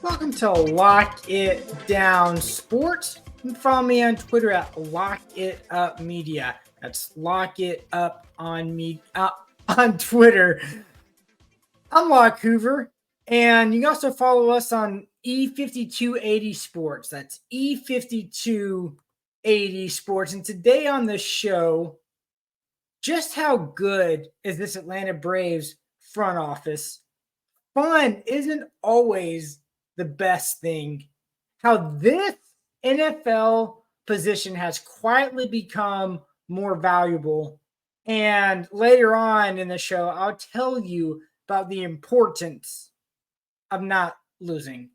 Welcome to Lock It Down Sports. You can follow me on Twitter at Lock It Up Media. That's Lock It Up on on Twitter. I'm Locke Hoover, and you can also follow us on E5280 Sports. That's E5280 Sports. And today on the show, just how good is this Atlanta Braves front office? Fun isn't always the best thing. How this NFL position has quietly become more valuable. And later on in the show, I'll tell you about the importance of not losing.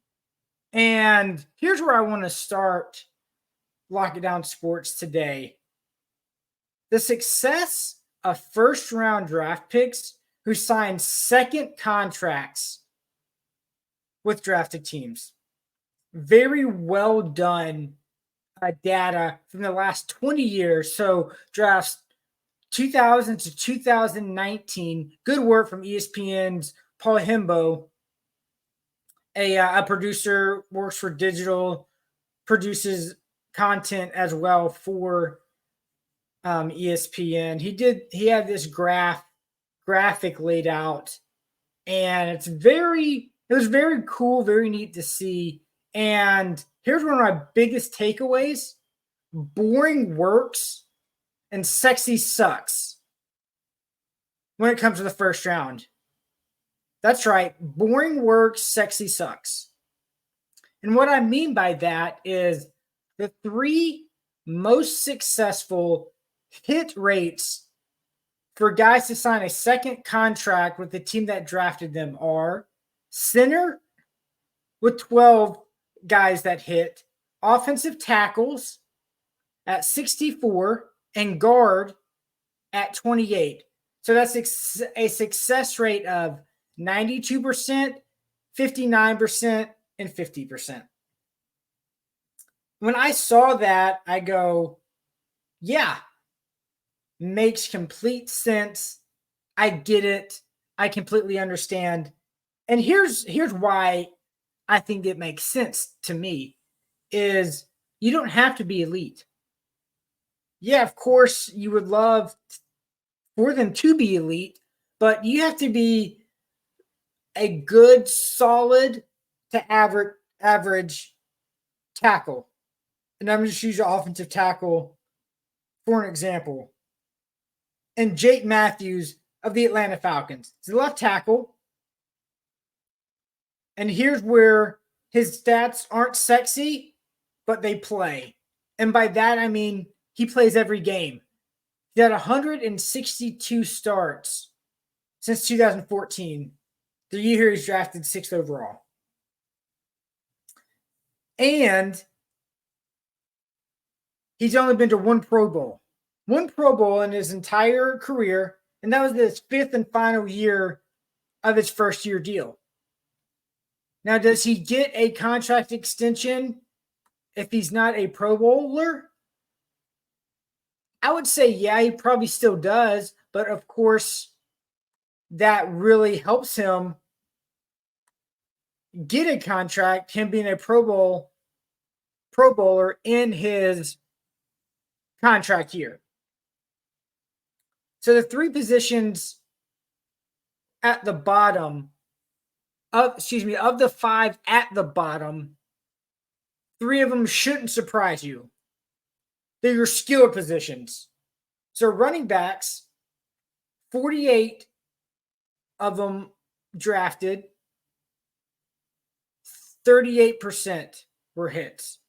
And here's where I want to start Lock It Down Sports today. The success of first round draft picks who signed second contracts with drafted teams. Very well done data from the last 20 years. So drafts 2000 to 2019. Good work from ESPN's Paul Hembo, a producer, works for digital, produces content as well for ESPN. He had this graphic laid out, and it was very cool, very neat to see. And here's one of my biggest takeaways: boring works and sexy sucks when it comes to the first round. That's right, boring works, sexy sucks. And what I mean by that is the three most successful hit rates for guys to sign a second contract with the team that drafted them are center with 12 guys that hit, offensive tackles at 64, and guard at 28. So that's a success rate of 92%, 59%, and 50%. When I saw that, I go, yeah, makes complete sense. I get it. I completely understand. And here's why I think it makes sense to me is you don't have to be elite. Yeah, of course, you would love for them to be elite, but you have to be a good, solid to average tackle. And I'm just using offensive tackle for an example. And Jake Matthews of the Atlanta Falcons. He's a left tackle. And here's where his stats aren't sexy, but they play. And by that, I mean he plays every game. He had 162 starts since 2014, the year he's drafted 6th overall. And he's only been to one Pro Bowl. One Pro Bowl in his entire career, and that was his 5th and final year of his first-year deal. Now, does he get a contract extension if he's not a Pro Bowler? I would say, yeah, he probably still does. But, of course, that really helps him get a contract, him being a Pro Bowler in his contract year. So the three positions at the bottom of the five at the bottom, 3 of them shouldn't surprise you. They're your skill positions. So running backs, 48 of them drafted, 38% were hits.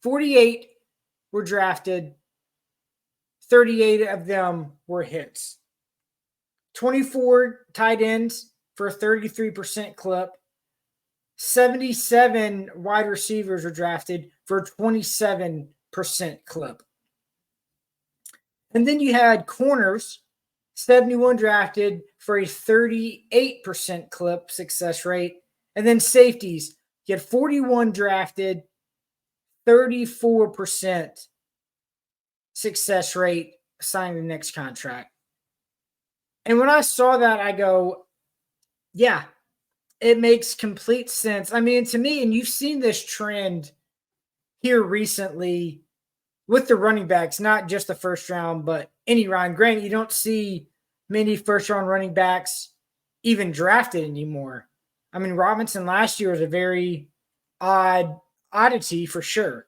48 were drafted, 38 of them were hits. 24 tight ends for a 33% clip. 77 wide receivers were drafted for a 27% clip. And then you had corners, 71 drafted for a 38% clip success rate. And then safeties, you had 41 drafted, 34% success rate signing the next contract. And when I saw that, I go, yeah, It makes complete sense. I mean, to me, and you've seen this trend here recently with the running backs, not just the first round, but any round. Granted, you don't see many first round running backs even drafted anymore. I mean, Robinson last year was a very oddity for sure.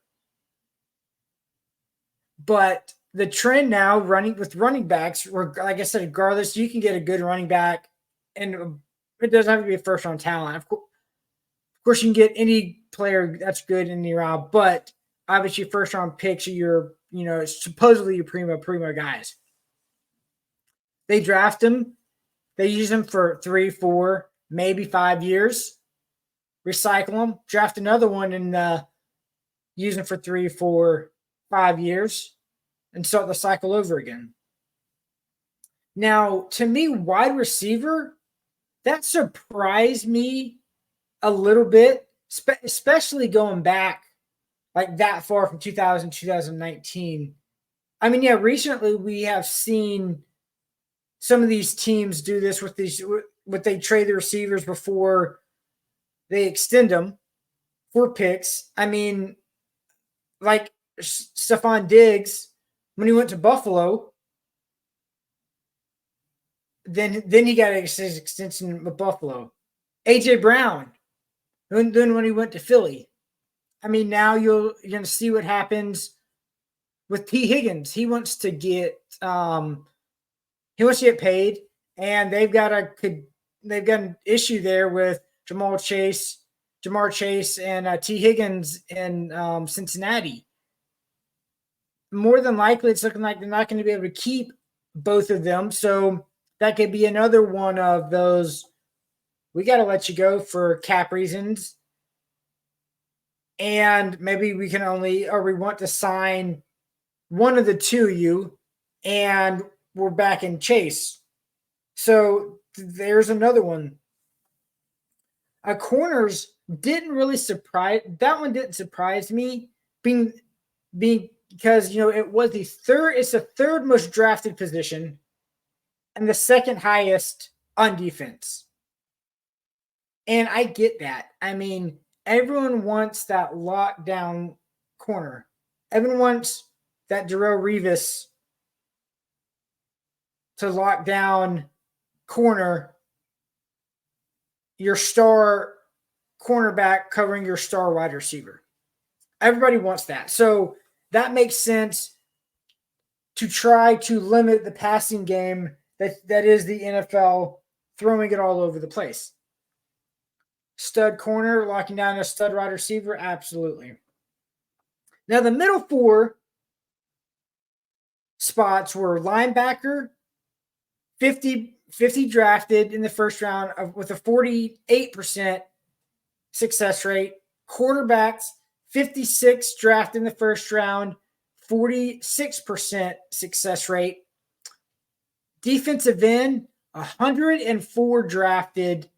But the trend now running with running backs, like I said, regardless, you can get a good running back, and it doesn't have to be a first round talent. Of course, you can get any player that's good in the round, but obviously, first round picks are supposedly your primo guys. They draft them, they use them for 3, 4, maybe 5 years, recycle them, draft another one, and use them for 3, 4, 5 years, and start the cycle over again. Now, to me, wide receiver, that surprised me a little bit, especially going back like that far from 2000, 2019. I mean, yeah, recently we have seen some of these teams do this with what they trade the receivers before they extend them for picks. I mean, like Stephon Diggs, when he went to Buffalo, then he got his extension with Buffalo. AJ Brown, then when he went to Philly. I mean, now you're going to see what happens with T. Higgins. He wants to get paid, and they've got an issue there with Jamar Chase, and T. Higgins in Cincinnati. More than likely, it's looking like they're not going to be able to keep both of them. So that could be another one of those. We got to let you go for cap reasons. And maybe we want to sign one of the two of you, and we're back in Chase. So there's another one. Corners didn't really surprise. That one didn't surprise me, being because it was the third. It's the third most drafted position, and the second highest on defense. And I get that. I mean, everyone wants that lockdown corner. Everyone wants that Darrelle Revis to lock down corner, your star cornerback covering your star wide receiver. Everybody wants that. So that makes sense to try to limit the passing game that is the NFL, throwing it all over the place. Stud corner, locking down a stud wide receiver, absolutely. Now, the middle four spots were linebacker, 50 drafted in the first round with a 48% success rate. Quarterbacks, 56 drafted in the first round, 46% success rate. Defensive end, 104 drafted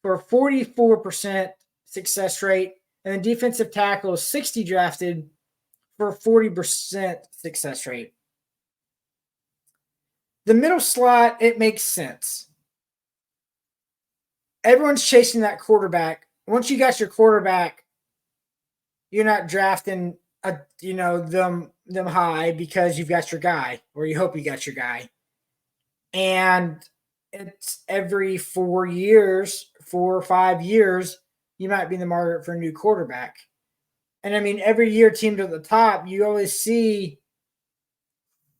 for a 44% success rate. And then defensive tackle, 60 drafted for a 40% success rate. The middle slot, it makes sense. Everyone's chasing that quarterback. Once you got your quarterback, you're not drafting them high because you've got your guy, or you hope you got your guy. And it's every 4 or 5 years, you might be in the market for a new quarterback. And I mean, every year teams at the top, you always see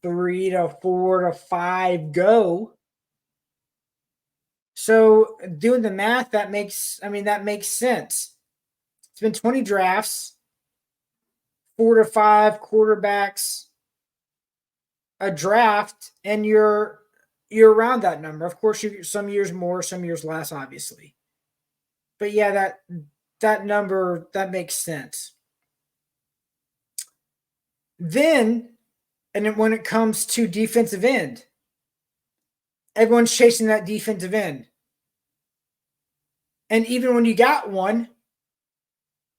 3 to 4 to 5 go. So doing the math, that makes sense. It's been 20 drafts, 4 to 5 quarterbacks a draft, and you're around that number. Of course, some years more, some years less, obviously. But yeah, that number, that makes sense. Then, and when it comes to defensive end, everyone's chasing that defensive end. And even when you got one,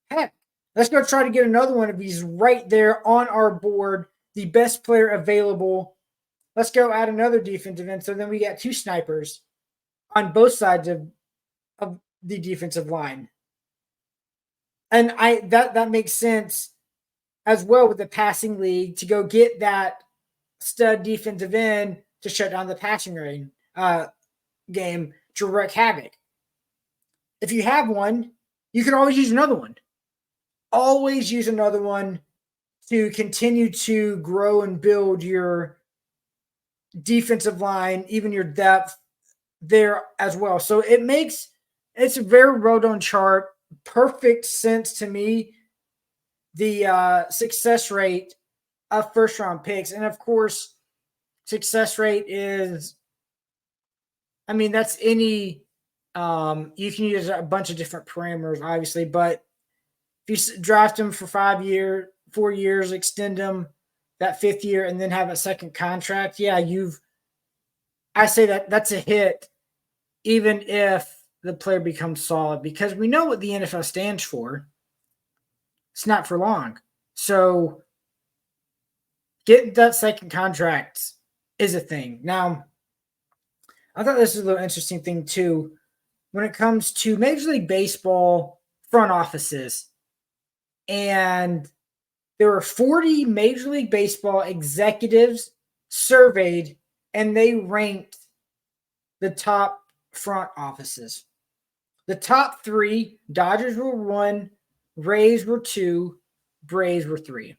heck, let's go try to get another one of these right there on our board, the best player available. Let's go add another defensive end. So then we got 2 snipers on both sides of the defensive line. And that makes sense as well with the passing league to go get that stud defensive end to shut down the passing game to wreak havoc. If you have one, you can always use another one. Always use another one to continue to grow and build your defensive line, even your depth there as well. So it's a very well done chart. Perfect sense to me. The success rate of first round picks. And of course, success rate is, I mean, that's any, you can use a bunch of different parameters, obviously, but if you draft them for 4 years, extend them that 5th year, and then have a second contract, yeah, I say that's a hit, even if the player becomes solid, because we know what the NFL stands for. It's not for long. So getting that second contract is a thing. Now, I thought this was a little interesting thing too. When it comes to Major League Baseball front offices, and there were 40 Major League Baseball executives surveyed, and they ranked the top front offices. The top 3, Dodgers were 1, Rays were 2, Braves were 3.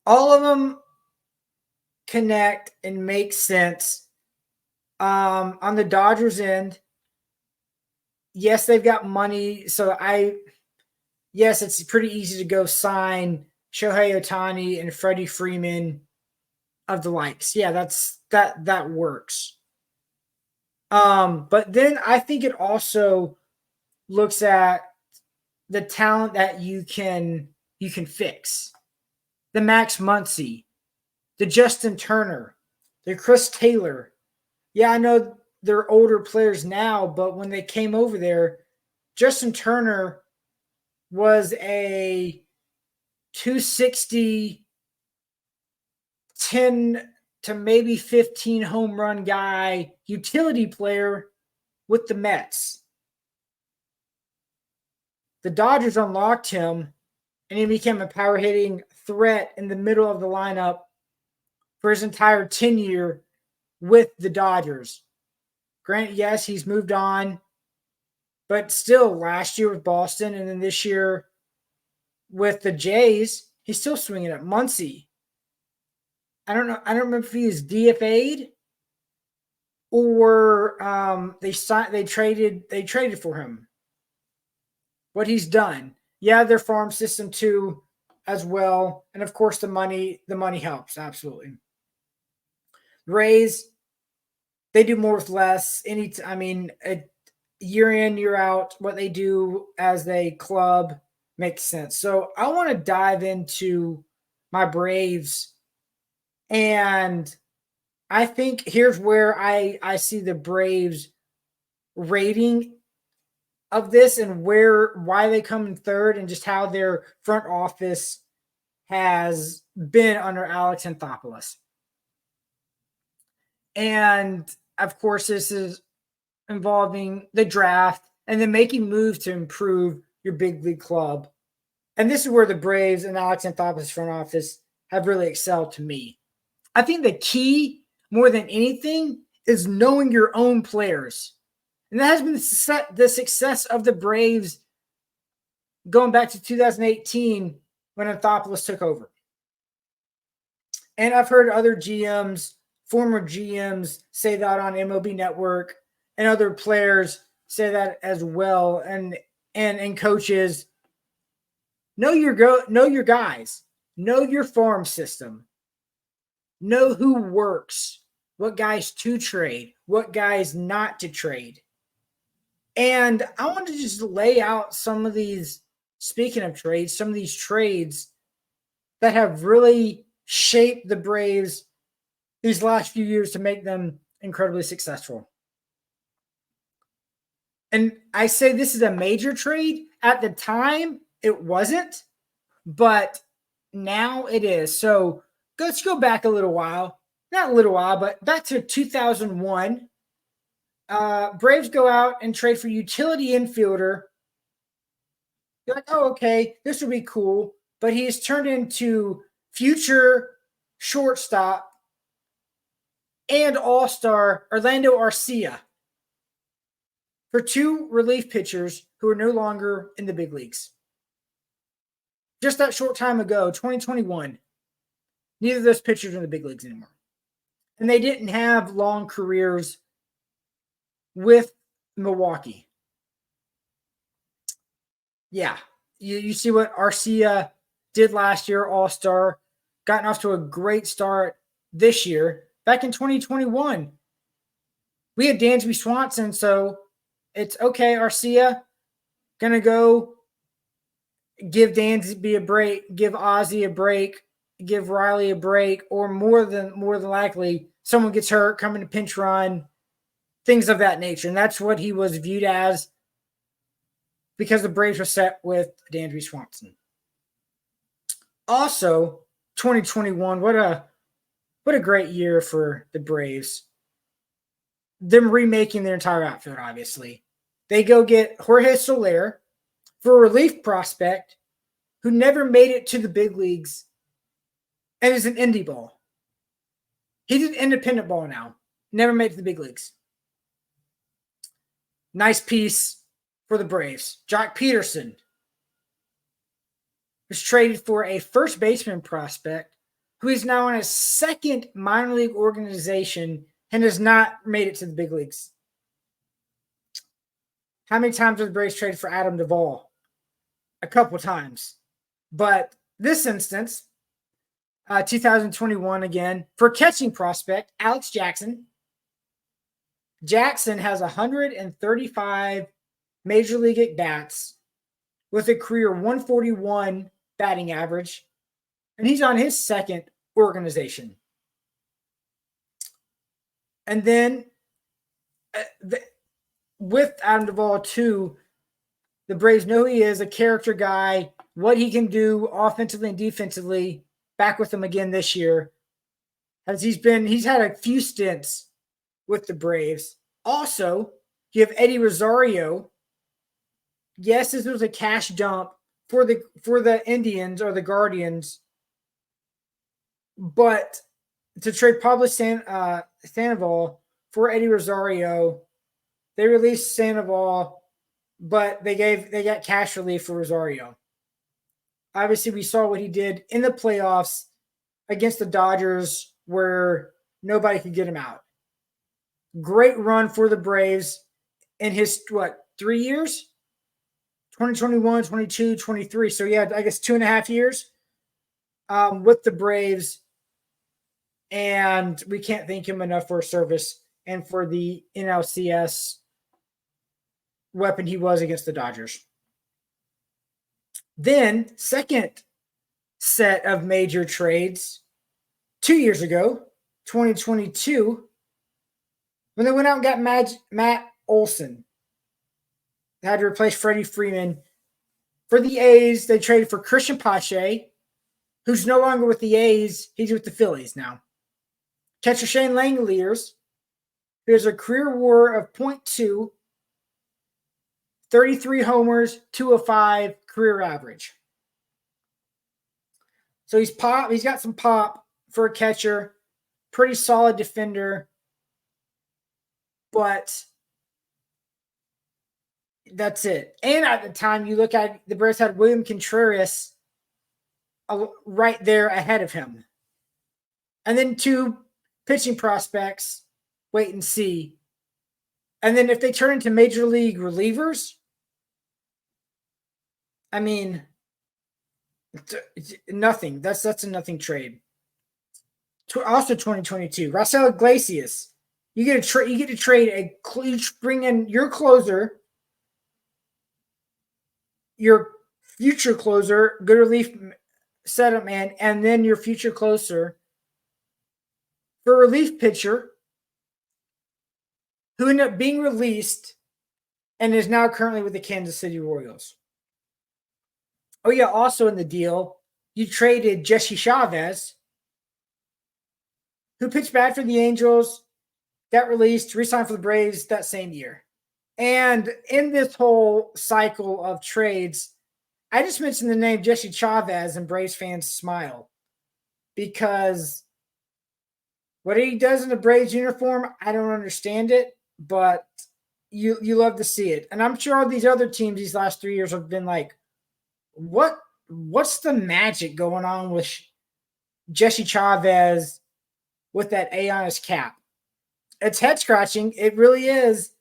All of them connect and make sense. On the Dodgers end, yes, they've got money. So yes, it's pretty easy to go sign Shohei Ohtani and Freddie Freeman of the likes. Yeah, that works. But then I think it also looks at the talent that you can fix. The Max Muncy, the Justin Turner, the Chris Taylor. Yeah, I know they're older players now, but when they came over there, Justin Turner was a 260, 10 to maybe 15 home run guy, utility player with the Mets. The Dodgers unlocked him, and he became a power hitting threat in the middle of the lineup for his entire tenure with the Dodgers. Granted, yes, he's moved on, but still, last year with Boston and then this year with the Jays, he's still swinging at Muncy. I don't know. I don't remember if he was DFA'd or they traded for him. What he's done, yeah, their farm system too, as well, and of course the money helps absolutely. Rays, they do more with less. Year in, year out, what they do as a club makes sense. So I want to dive into my Braves, and I think here's where I see the Braves rating of this and why they come in third, and just how their front office has been under Alex Anthopoulos. And of course, this is involving the draft and then making moves to improve your big league club. And this is where the Braves and Alex Anthopoulos front office have really excelled to me. I think the key, more than anything, is knowing your own players. And that has been the success of the Braves going back to 2018 when Anthopoulos took over. And I've heard other GMs, former GMs, say that on MLB Network, and other players say that as well. And coaches, know your guys, know your farm system, know who works, what guys to trade, what guys not to trade. And I want to just lay out some of these, speaking of trades, some of these trades that have really shaped the Braves these last few years to make them incredibly successful. And I say this is a major trade. At the time, it wasn't, but now it is. So let's go back a little while. Not a little while, but back to 2001. Braves go out and trade for utility infielder. You're like, oh, okay, this would be cool. But he's turned into future shortstop and all-star Orlando Arcia for two relief pitchers who are no longer in the big leagues. Just that short time ago, 2021, neither of those pitchers are in the big leagues anymore. And they didn't have long careers with Milwaukee. Yeah, you see what Arcia did last year, all-star, gotten off to a great start this year. Back in 2021, we had Dansby Swanson, so it's okay, Arcia, gonna go give Dansby a break, give Ozzie a break, give Riley a break, or more than likely, someone gets hurt, coming to pinch run, things of that nature. And that's what he was viewed as because the Braves were set with Dansby Swanson. Also, 2021, what a great year for the Braves. Them remaking their entire outfield, obviously. They go get Jorge Soler for a relief prospect who never made it to the big leagues and is an indie ball. He's an independent ball now. Never made it to the big leagues. Nice piece for the Braves. Jock Peterson was traded for a first baseman prospect who is now on a second minor league organization and has not made it to the big leagues. How many times have the Braves traded for Adam Duvall? A couple times. But this instance, 2021 again, for catching prospect, Alex Jackson. Jackson has 135 major league at-bats with a career 141 batting average, and he's on his second organization. And then with Adam Duvall, too, the Braves know he is a character guy, what he can do offensively and defensively. Back with him again this year, as he's had a few stints with the Braves. Also, you have Eddie Rosario. Yes, this was a cash dump for the Indians or the Guardians, but to trade Pablo Sandoval for Eddie Rosario, they released Sandoval, but they got cash relief for Rosario. Obviously, we saw what he did in the playoffs against the Dodgers where nobody could get him out. Great run for the Braves in his, 3 years? 2021, 22, 23. So, yeah, I guess 2.5 years with the Braves. And we can't thank him enough for his service and for the NLCS weapon he was against the Dodgers. Then, second set of major trades 2 years ago, 2022, when they went out and got Matt Olson. They had to replace Freddie Freeman. For the A's, they traded for Christian Pache, who's no longer with the A's. He's with the Phillies now. Catcher Shane Langeliers, who has a career WAR of .2, 33 homers, 205 career average. So he's got some pop for a catcher, pretty solid defender, but that's it. And at the time, you look at the Braves had William Contreras right there ahead of him. And then two pitching prospects, wait and see. And then if they turn into major league relievers, I mean, nothing. That's a nothing trade. Also 2022, Raisel Iglesias. You get to trade you bring in your closer, your future closer, good relief setup man, and then your future closer for a relief pitcher who ended up being released and is now currently with the Kansas City Royals. Oh, yeah, also in the deal, you traded Jesse Chavez, who pitched bad for the Angels, got released, re-signed for the Braves that same year. And in this whole cycle of trades, I just mentioned the name Jesse Chavez, and Braves fans smile because what he does in the Braves uniform, I don't understand it, but you love to see it. And I'm sure all these other teams these last 3 years have been like, what's the magic going on with Jesse Chavez with that A on his cap? It's head scratching. It really is.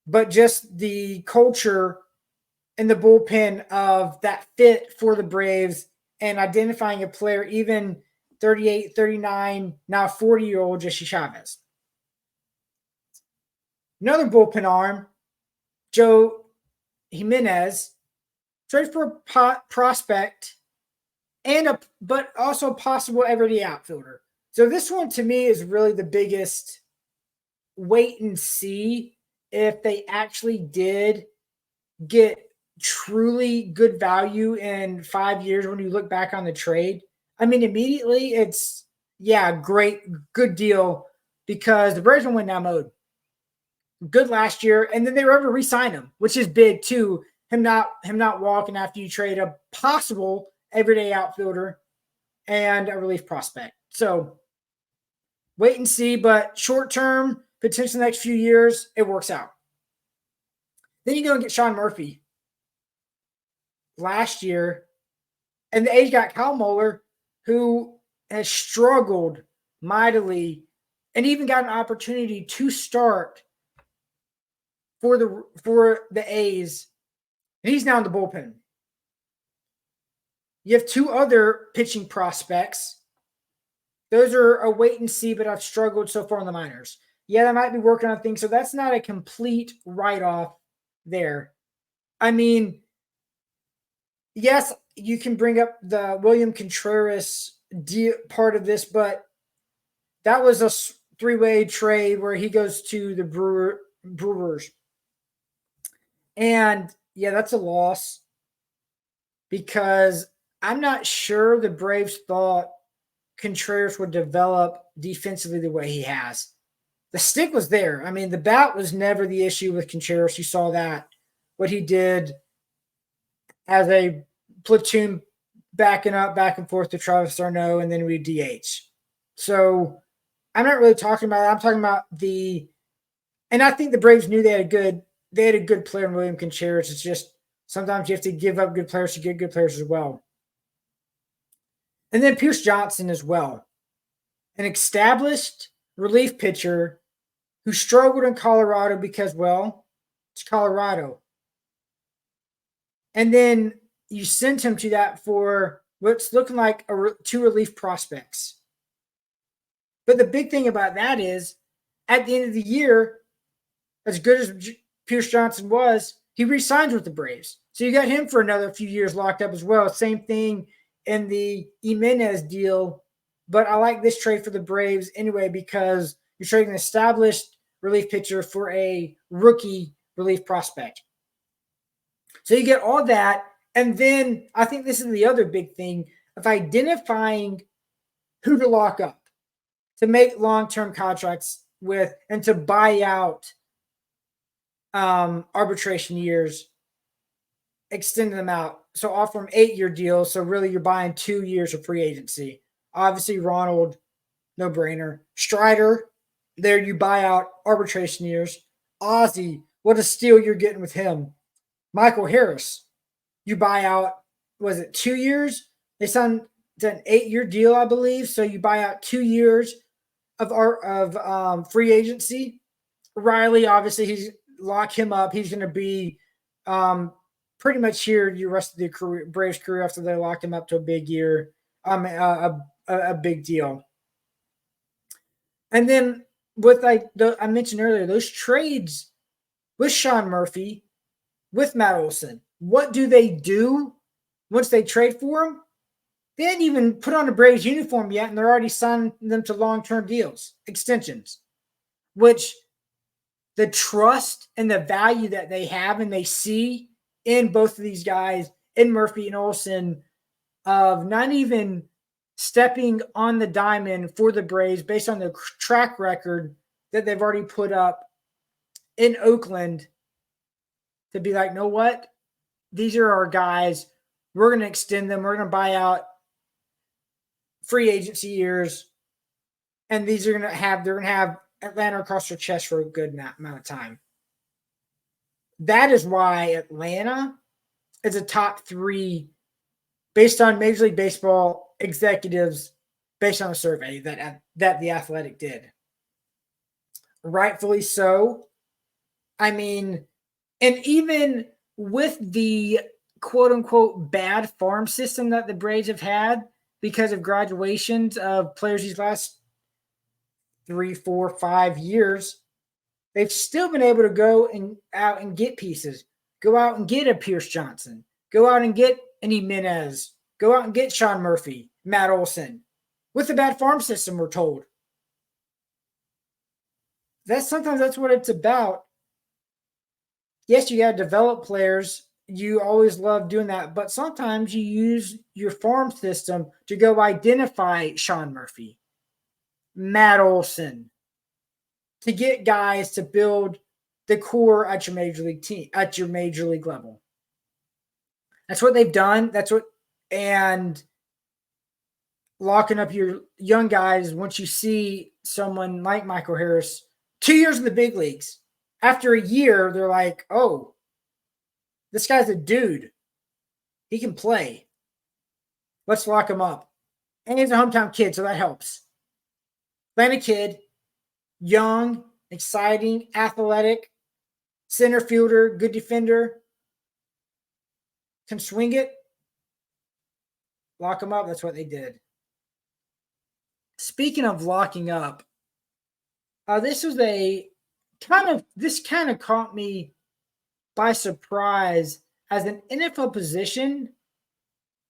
But just the culture in the bullpen of that fit for the Braves and identifying a player, even 38, 39, now 40-year-old Jesse Chavez. Another bullpen arm, Joe Jimenez, traded for a prospect but also a possible everyday outfielder. So this one to me is really the biggest wait and see if they actually did get truly good value in 5 years when you look back on the trade. I mean, immediately it's, great, good deal because the Braves went down mode. Good last year, and then they were able to re-sign him, which is big too. Him not walking after you trade a possible everyday outfielder and a relief prospect. So wait and see, but short term, potentially the next few years, it works out. Then you go and get Sean Murphy last year, and the A's got Kyle Muller, who has struggled mightily and even got an opportunity to start for the A's. And he's now in the bullpen. You have two other pitching prospects. Those are a wait and see, but I've struggled so far in the minors. Yeah, they might be working on things, so that's not a complete write-off there. I mean, yes, you can bring up the William Contreras part of this, but that was a three-way trade where he goes to the Brewers. And, yeah, that's a loss because I'm not sure the Braves thought Contreras would develop defensively the way he has. The stick was there. I mean, the bat was never the issue with Contreras. You saw that, what he did as a platoon backing up back and forth to Travis d'Arnaud, and then we DH. So I'm not really talking about that. I'm talking about and I think the Braves knew they had a good player in William Contreras. It's just sometimes you have to give up good players to get good players as well. And then Pierce Johnson as well, an established relief pitcher who struggled in Colorado because, well, it's Colorado. And then you sent him to that for what's looking like two relief prospects. But the big thing about that is, at the end of the year, as good as Pierce Johnson was, he re-signs with the Braves. So you got him for another few years locked up as well. Same thing in the Jimenez deal. But I like this trade for the Braves anyway because you're trading an established relief pitcher for a rookie relief prospect. So you get all that. And then I think this is the other big thing of identifying who to lock up, to make long-term contracts with, and to buy out arbitration years, extending them out. So offer them 8-year deals. So really you're buying 2 years of free agency. Obviously, Ronald, no brainer. Strider, there you buy out arbitration years. Ozzie, what a steal you're getting with him. Michael Harris, you buy out, was it 2 years? They signed an 8-year deal, I believe. So you buy out 2 years of free agency. Riley, obviously, lock him up. He's going to be pretty much here the rest of the Braves career after they locked him up to a big year, a big deal. And then with I mentioned earlier, those trades with Sean Murphy, with Matt Olson, what do they do once they trade for him? They hadn't even put on a Braves uniform yet, and they're already signing them to long-term deals, extensions, which the trust and the value that they have and they see in both of these guys, in Murphy and Olson, of not even stepping on the diamond for the Braves based on their track record, that they've already put up in Oakland to be like, know what? These are our guys. We're going to extend them. We're going to buy out free agency years. And they're going to have Atlanta across their chest for a good amount of time. That is why Atlanta is a top 3 based on Major League Baseball executives, based on a survey that The Athletic did. Rightfully so. I mean, and even with the quote-unquote bad farm system that the Braves have had because of graduations of players these last 3, 4, 5 years, they've still been able to go out and get pieces. Go out and get a Pierce Johnson. Go out and get an Jimenez. Go out and get Sean Murphy, Matt Olson. With the bad farm system, we're told. Sometimes that's what it's about. Yes, you got to develop players. You always love doing that. But sometimes you use your farm system to go identify Sean Murphy, Matt Olson, to get guys to build the core at your major league team, at your major league level. That's what they've done. And locking up your young guys, once you see someone like Michael Harris, 2 years in the big leagues, after a year, they're like, oh, this guy's a dude. He can play. Let's lock him up. And he's a hometown kid, so that helps. Atlanta kid, young, exciting, athletic, center fielder, good defender, can swing it. Lock him up. That's what they did. Speaking of locking up, this kind of caught me by surprise as an NFL position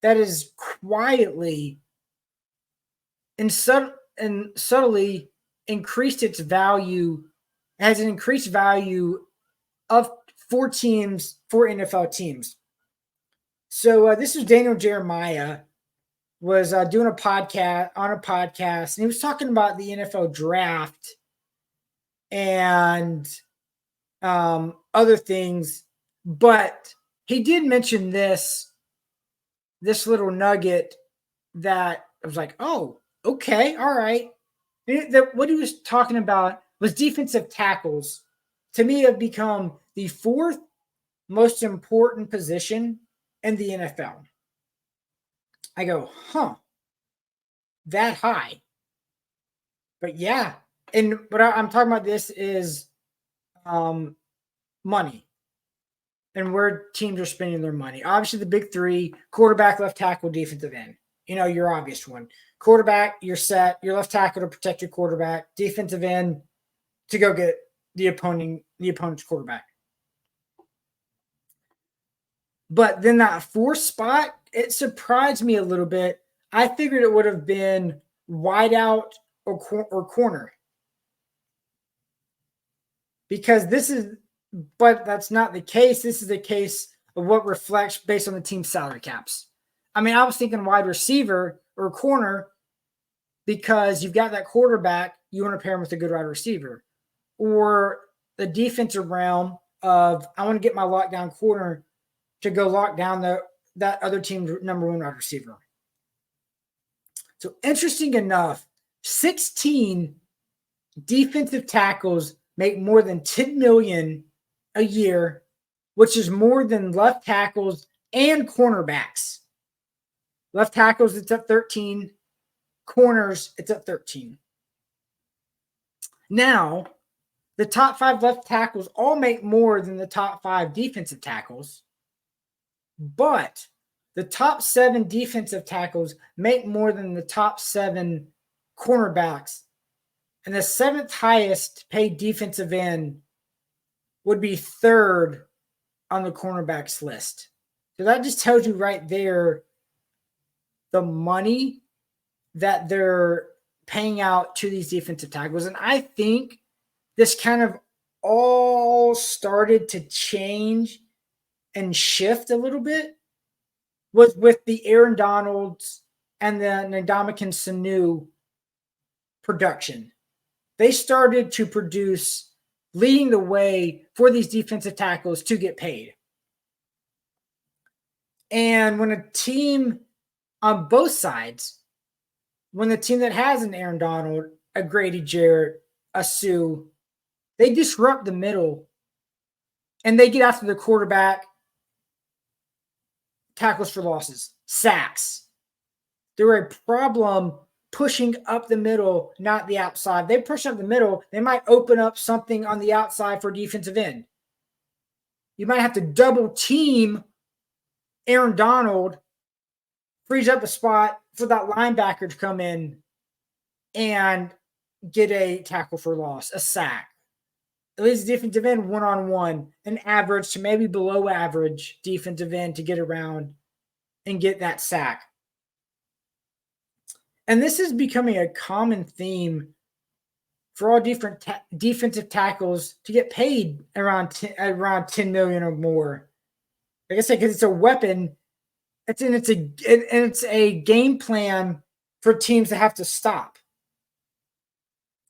that is quietly and subtly increased its value, has an increased value of 4 NFL teams. So this is Daniel Jeremiah was doing a podcast, and he was talking about the NFL draft and other things, but he did mention this little nugget that I was like, oh, okay, all right. What he was talking about was defensive tackles. To me, have become the 4th most important position in the NFL. I go, that high. But yeah, and what I'm talking about this is money and where teams are spending their money. Obviously, the big 3, quarterback, left tackle, defensive end. Your obvious one. Quarterback, you're set. Your left tackle to protect your quarterback. Defensive end to go get the opponent's quarterback. But then that 4th spot, it surprised me a little bit. I figured it would have been wideout or corner. Because but that's not the case. This is the case of what reflects based on the team's salary caps. I mean, I was thinking wide receiver or corner because you've got that quarterback, you want to pair him with a good wide receiver. Or the defensive realm of I want to get my lockdown corner to go lock down that other team's number 1 wide receiver. So interesting enough, 16 defensive tackles make more than $10 million a year, which is more than left tackles and cornerbacks. Left tackles, it's at 13. Corners, it's at 13. Now, the top 5 left tackles all make more than the top 5 defensive tackles, but the top 7 defensive tackles make more than the top 7 cornerbacks. And the 7th highest paid defensive end would be 3rd on the cornerbacks list. So that just tells you right there the money that they're paying out to these defensive tackles. And I think this kind of all started to change and shift a little bit was with the Aaron Donalds and the Ndamukong Suh production. they started to produce, leading the way for these defensive tackles to get paid. And when a team on both sides, when the team that has an Aaron Donald, a Grady Jarrett, a Sue, they disrupt the middle and they get after the quarterback, tackles for losses, sacks. They're a problem pushing up the middle, not the outside. They push up the middle, they might open up something on the outside for defensive end. You might have to double team Aaron Donald, frees up a spot for that linebacker to come in and get a tackle for loss, a sack. At least defensive end one-on-one, an average to maybe below average defensive end to get around and get that sack. And this is becoming a common theme for all different defensive tackles to get paid around $10 million or more. Like I said, because it's a weapon. It's a game plan for teams that have to stop.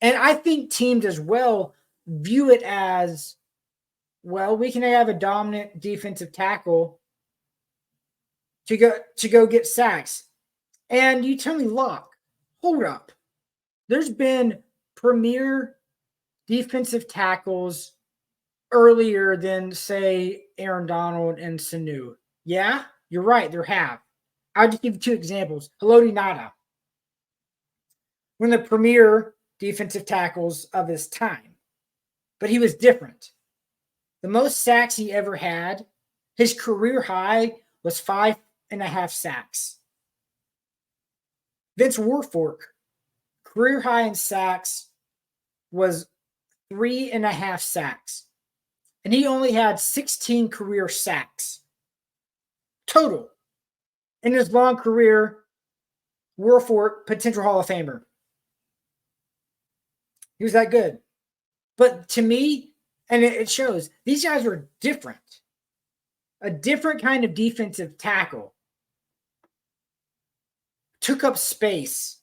And I think teams as well view it as, well, we can have a dominant defensive tackle to go get sacks. And you tell me, Locke, hold up. There's been premier defensive tackles earlier than, say, Aaron Donald and Sanu. Yeah, you're right, there have. I'll just give you two examples. Haloti Ngata, one of the premier defensive tackles of his time. But he was different. The most sacks he ever had, his career high was 5.5 sacks. Vince Wilfork, career high in sacks was 3.5 sacks. And he only had 16 career sacks total. In his long career, Wilfork, potential Hall of Famer. He was that good. But to me, and it shows, these guys were different. A different kind of defensive tackle. Took up space.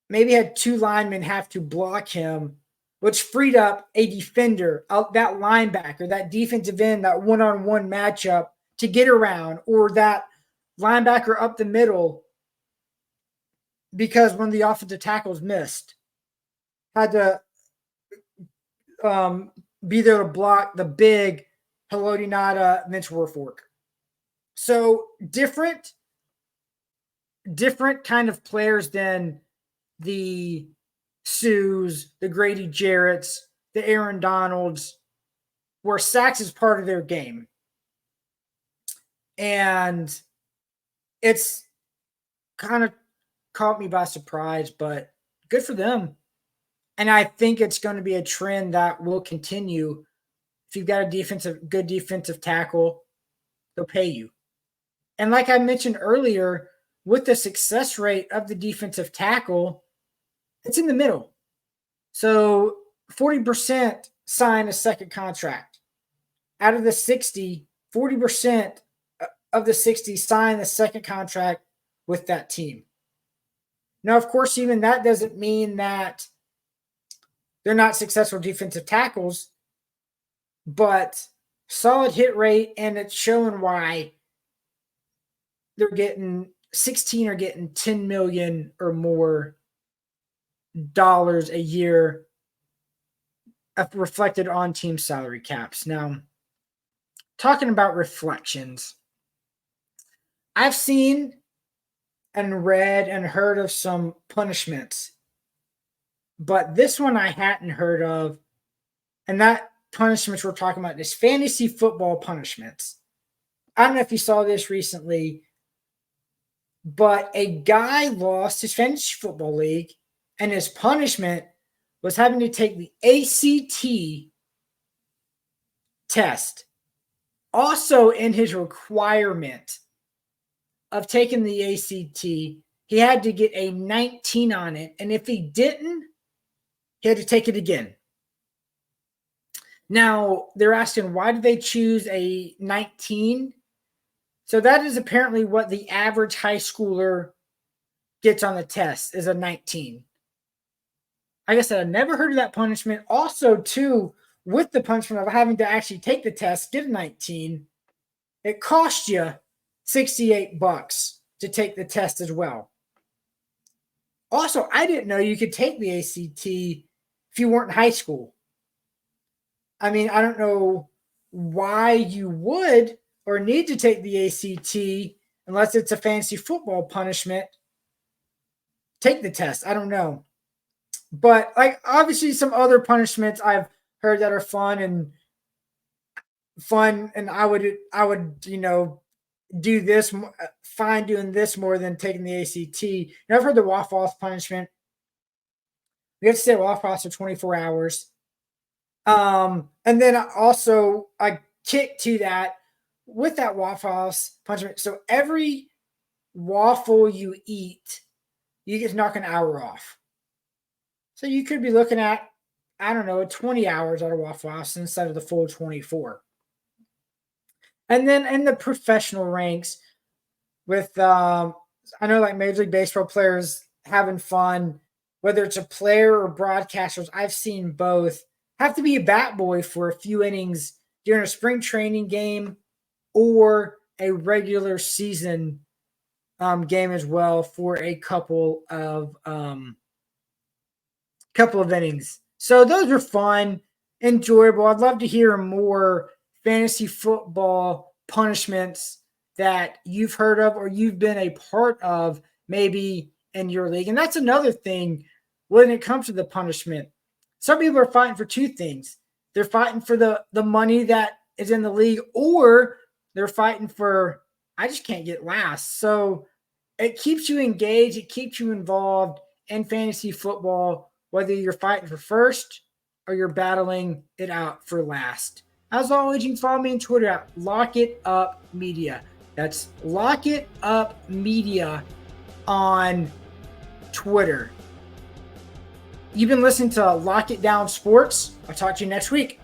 Maybe had two linemen have to block him, which freed up a defender, that linebacker, that defensive end, that one-on-one matchup to get around, or that linebacker up the middle because one of the offensive tackles missed. Had to be there to block the big Haloti Ngata, Vince Wilfork. So different kind of players than the Sues, the Grady Jarretts, the Aaron Donalds, where sacks is part of their game. And it's kind of caught me by surprise, but good for them. And I think it's going to be a trend that will continue. If you've got a good defensive tackle, they'll pay you. And like I mentioned earlier, with the success rate of the defensive tackle, it's in the middle. So 40% sign a second contract. Out of the 60, 40% of the 60 sign a second contract with that team. Now, of course, even that doesn't mean that they're not successful defensive tackles, but solid hit rate, and it's showing why they're getting 16 are getting $10 million or more dollars a year reflected on team salary caps. Now, talking about reflections, I've seen and read and heard of some punishments, but this one I hadn't heard of, and that punishments we're talking about is fantasy football punishments. I don't know if you saw this recently, but a guy lost his fantasy football league, and his punishment was having to take the ACT test. Also, in his requirement of taking the ACT, he had to get a 19 on it, and if he didn't, he had to take it again. Now, they're asking, why did they choose a 19? So that is apparently what the average high schooler gets on the test, is a 19. like I said, I never heard of that punishment. Also, too, with the punishment of having to actually take the test, get a 19, it cost you $68 to take the test as well. Also, I didn't know you could take the ACT if you weren't in high school. I mean, I don't know why you would or need to take the ACT unless it's a fantasy football punishment. Take the test. I don't know. But like obviously some other punishments I've heard that are fun and I would, do this, fine doing this more than taking the ACT. I've heard the Waffle House punishment. We have to stay at Waffle House for 24 hours. And then also I kick to that with that Waffle House punishment. So every waffle you eat, you get to knock an hour off. So you could be looking at, 20 hours at a Waffle House instead of the full 24. And then in the professional ranks with, I know like Major League Baseball players having fun, whether it's a player or broadcasters, I've seen both have to be a bat boy for a few innings during a spring training game or a regular season game as well for a couple of innings. So those are fun, enjoyable. I'd love to hear more fantasy football punishments that you've heard of or you've been a part of maybe in your league. And that's another thing when it comes to the punishment. Some people are fighting for two things. They're fighting for the money that is in the league, or they're fighting for, I just can't get last. So it keeps you engaged. It keeps you involved in fantasy football, whether you're fighting for first or you're battling it out for last. As always, you can follow me on Twitter at Lock It Up Media. That's Lock It Up Media on Twitter. You've been listening to Lock It Down Sports. I'll talk to you next week.